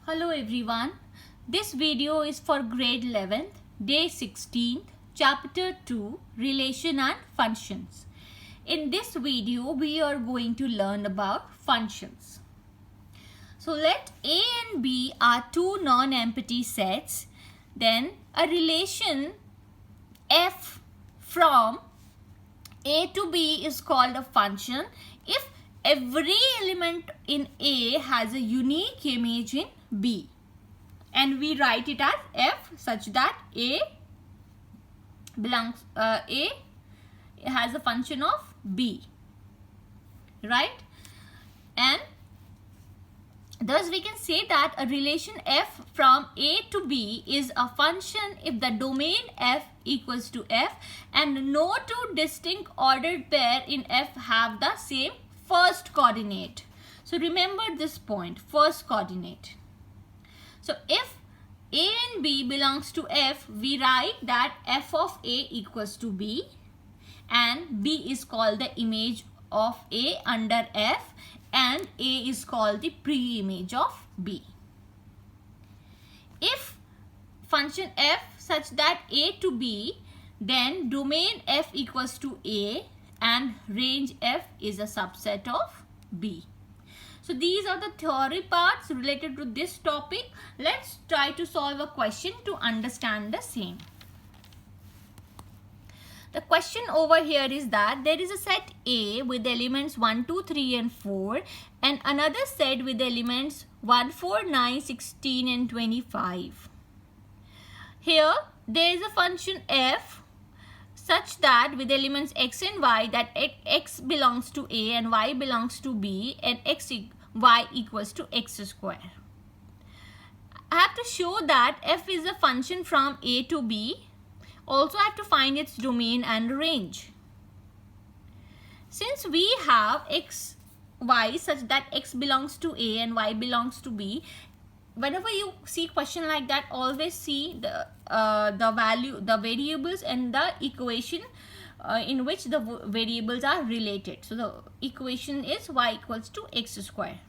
Hello everyone. This video is for grade 11th, day 16th, chapter 2, relation and functions. In this video, we are going to learn about functions. So let A and B are two non-empty sets. Then a relation f from A to B is called a function if every element in A has a unique image in B, and we write it as f such that A has a function of B, right? And thus we can say that a relation f from A to B is a function if the domain f equals to f and no two distinct ordered pair in f have the same first coordinate. So remember this point, first coordinate. So if A and B belongs to f, we write that f of A equals to B and B is called the image of A under f and A is called the pre-image of B. If function f such that A to B, then domain f equals to A and range f is a subset of B. So these are the theory parts related to this topic. Let's try to solve a question to understand the same. The question over here is that there is a set A with elements 1, 2, 3 and 4 and another set with elements 1, 4, 9, 16 and 25. Here there is a function f such that with elements x and y that x belongs to A and y belongs to B and y equals to x square. I have to show that f is a function from A to B. Also I have to find its domain and range. Since we have x, y such that x belongs to A and y belongs to B, whenever you see question like that, always see the variables and the equation in which the variables are related. So the equation is y equals to x square.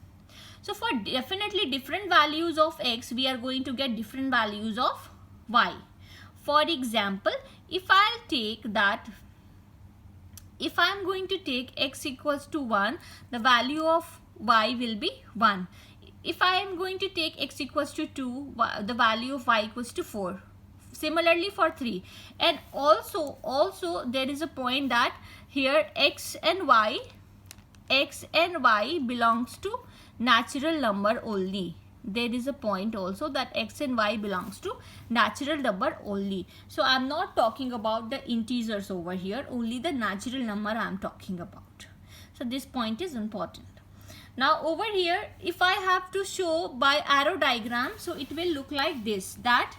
So for definitely different values of x, we are going to get different values of y. For example, if I'm going to take x equals to 1, the value of y will be 1. If I am going to take x equals to 2, the value of y equals to 4. Similarly for 3. And also there is a point that here x and y belongs to natural number only. There is a point also that x and y belongs to natural number only. So I am not talking about the integers over here, only the natural number I am talking about. So this point is important. Now over here, if I have to show by arrow diagram, so it will look like this, that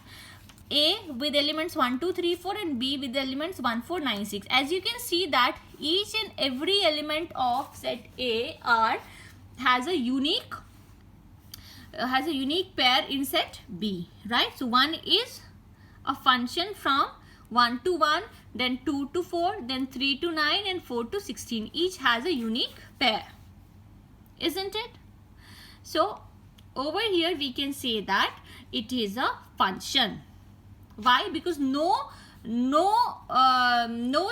A with elements 1, 2, 3, 4 and B with elements 1, 4, 9, 6. As you can see that each and every element of set A has a unique pair in set B, right? So 1 is a function from 1 to 1, then 2 to 4, then 3 to 9 and 4 to 16. Each has a unique pair, isn't it? So over here we can say that it is a function. Why? Because no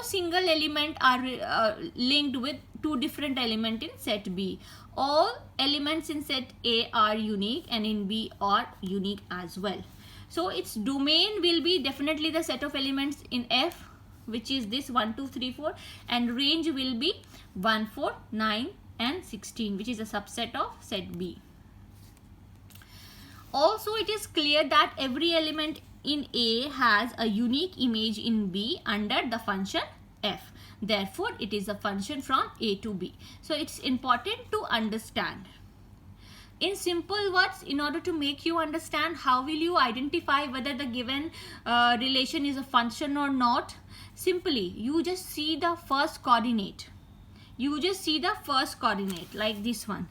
single element are linked with two different elements in set B. All elements in set A are unique and in B are unique as well. So its domain will be definitely the set of elements in F, which is this 1, 2, 3, 4, and range will be 1, 4, 9 and 16, which is a subset of set B. Also it is clear that every element in A has a unique image in B under the function f. Therefore, it is a function from A to B. So it's important to understand. In simple words, in order to make you understand, how will you identify whether the given relation is a function or not? Simply, you just see the first coordinate. You just see the first coordinate like this one.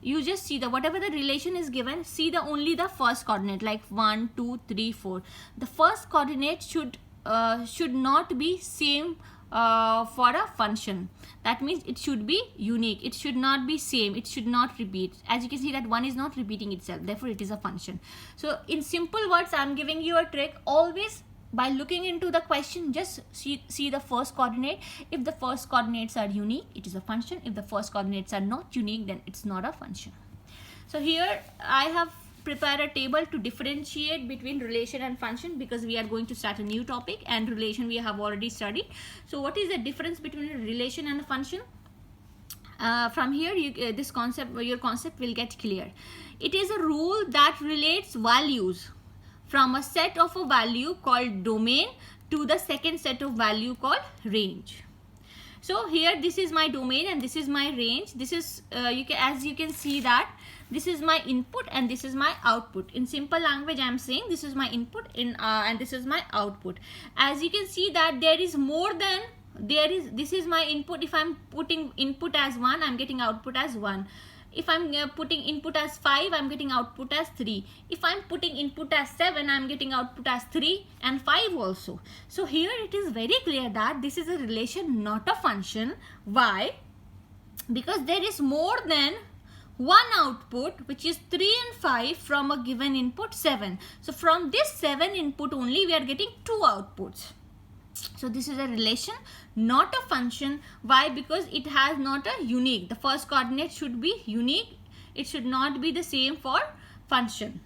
You just see the whatever the relation is given, see only the first coordinate like 1, 2, 3, 4. The first coordinate should not be same for a function. That means it should be unique. It should not be same. It should not repeat. As you can see that 1 is not repeating itself. Therefore, it is a function. So in simple words, I am giving you a trick. Always by looking into the question, just see the first coordinate. If the first coordinates are unique, it is a function. If the first coordinates are not unique, then it's not a function. So here I have prepared a table to differentiate between relation and function, because we are going to start a new topic, and relation we have already studied. So what is the difference between a relation and a function? From here your concept will get clear. It is a rule that relates values from a set of a value called domain to the second set of value called range. So here this is my domain and this is my range. This is as you can see that this is my input and this is my output. In simple language, I am saying this is my input and this is my output. As you can see that there is more than this is my input. If I'm putting input as 1, I'm getting output as 1. If I'm putting input as 5, I'm getting output as 3. If I'm putting input as 7, I'm getting output as 3 and 5 also. So here it is very clear that this is a relation, not a function. Why? Because there is more than one output, which is 3 and 5 from a given input 7. So from this 7 input only we are getting 2 outputs. So this is a relation, not a function. Why? Because it has not a unique. The first coordinate should be unique. It should not be the same for function.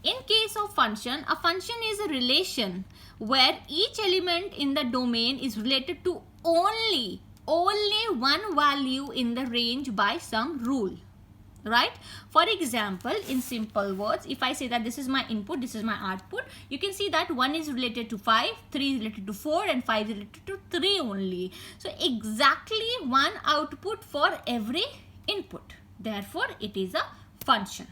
In case of function, a function is a relation where each element in the domain is related to only one value in the range by some rule. Right? For example, in simple words, if I say that this is my input, this is my output, you can see that 1 is related to 5, 3 is related to 4 and 5 is related to 3 only. So exactly one output for every input. Therefore, it is a function.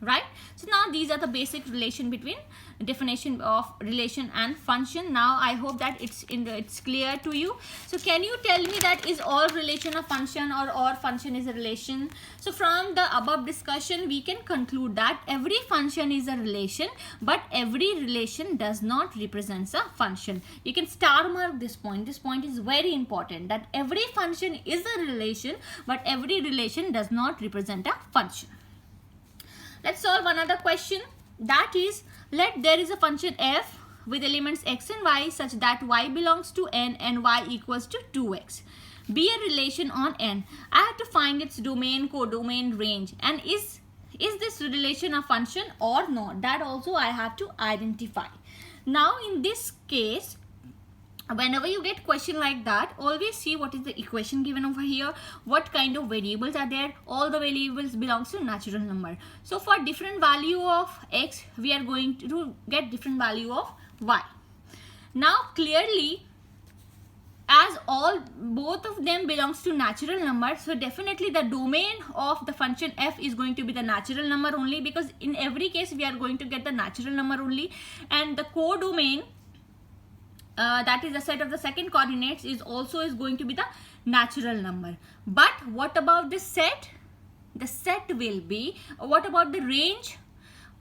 Right? So now these are the basic relation between definition of relation and function. Now I hope that it's clear to you. So can you tell me that is all relation a function or all function is a relation? So from the above discussion we can conclude that every function is a relation, but every relation does not represent a function. You can star mark this point. This point is very important, that every function is a relation, but every relation does not represent a function. Let's solve another question. That is, let there is a function f with elements x and y such that y belongs to n and y equals to 2x. Be a relation on n. I have to find its domain, codomain, range, and is this relation a function or not? That also I have to identify. Now in this case, whenever you get question like that, always see what is the equation given over here, what kind of variables are there. All the variables belongs to natural number. So for different value of x, we are going to get different value of y. Now clearly, as both of them belongs to natural number, so definitely the domain of the function f is going to be the natural number only, because in every case we are going to get the natural number only, and the codomain, that is the set of the second coordinates, is going to be the natural number. But what about the set? The set will be, what about the range?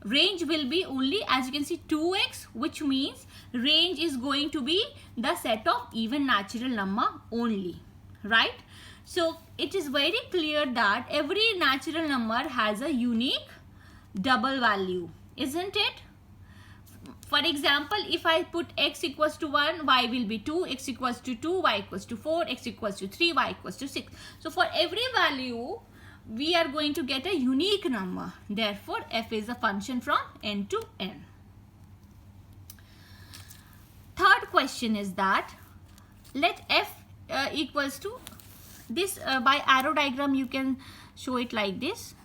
Range will be only, as you can see, 2x, which means range is going to be the set of even natural number only. Right? So it is very clear that every natural number has a unique double value, isn't it? For example, if I put x equals to 1, y will be 2, x equals to 2, y equals to 4, x equals to 3, y equals to 6. So for every value, we are going to get a unique number. Therefore, f is a function from n to n. Third question is that, let f equals to this, by arrow diagram you can show it like this,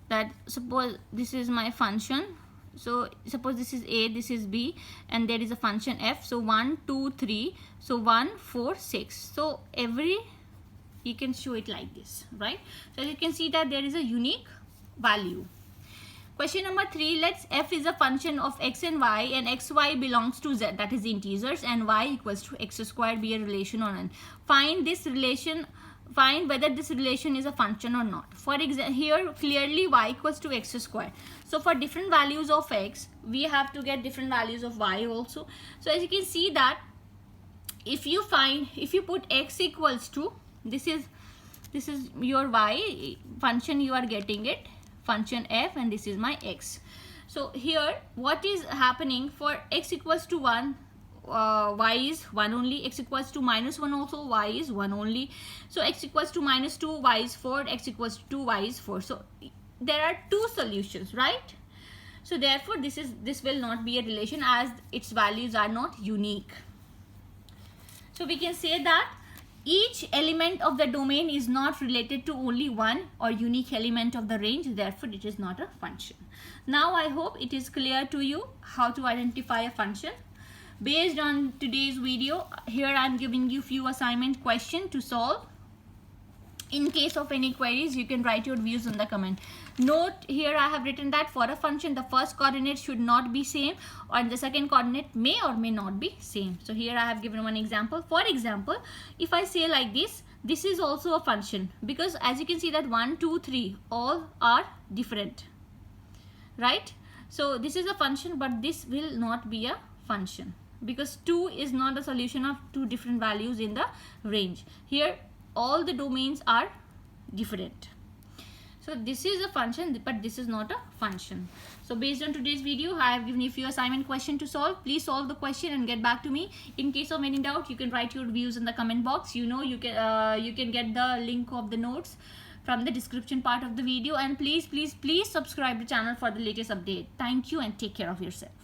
that suppose this is my function. So suppose this is a, this is b, and there is a function f. So 1, 2, 3. So 1, 4, 6. So you can show it like this, right? So you can see that there is a unique value. Question number 3, let's f is a function of x and y, and xy belongs to z, that is integers, and y equals to x squared, be a relation on n. Find this relation find whether this relation is a function or not. For example, here clearly y equals to x square. So for different values of x, we have to get different values of y also. So as you can see that if you put x equals to, this is your y function, you are getting it, function f, and this is my x. So here what is happening, for x equals to 1, y is 1 only, x equals to -1 also, y is 1 only. So x equals to -2, y is 4, x equals to 2, y is 4. So there are two solutions, right? So therefore this will not be a relation as its values are not unique. So we can say that each element of the domain is not related to only one or unique element of the range, therefore it is not a function. Now I hope it is clear to you how to identify a function. Based on today's video, here I am giving you few assignment questions to solve. In case of any queries, you can write your views in the comment. Note here I have written that for a function, the first coordinate should not be same, or the second coordinate may or may not be same. So here I have given one example. For example, if I say like this, this is also a function, because as you can see that 1, 2, 3 all are different, right? So this is a function, but this will not be a function because 2 is not a solution of two different values in the range. Here all the domains are different. So this is a function, but this is not a function. So based on today's video, I have given you a few assignment questions to solve. Please solve the question and get back to me. In case of any doubt, you can write your views in the comment box. You know, you can get the link of the notes from the description part of the video. And please subscribe the channel for the latest update. Thank you and take care of yourself.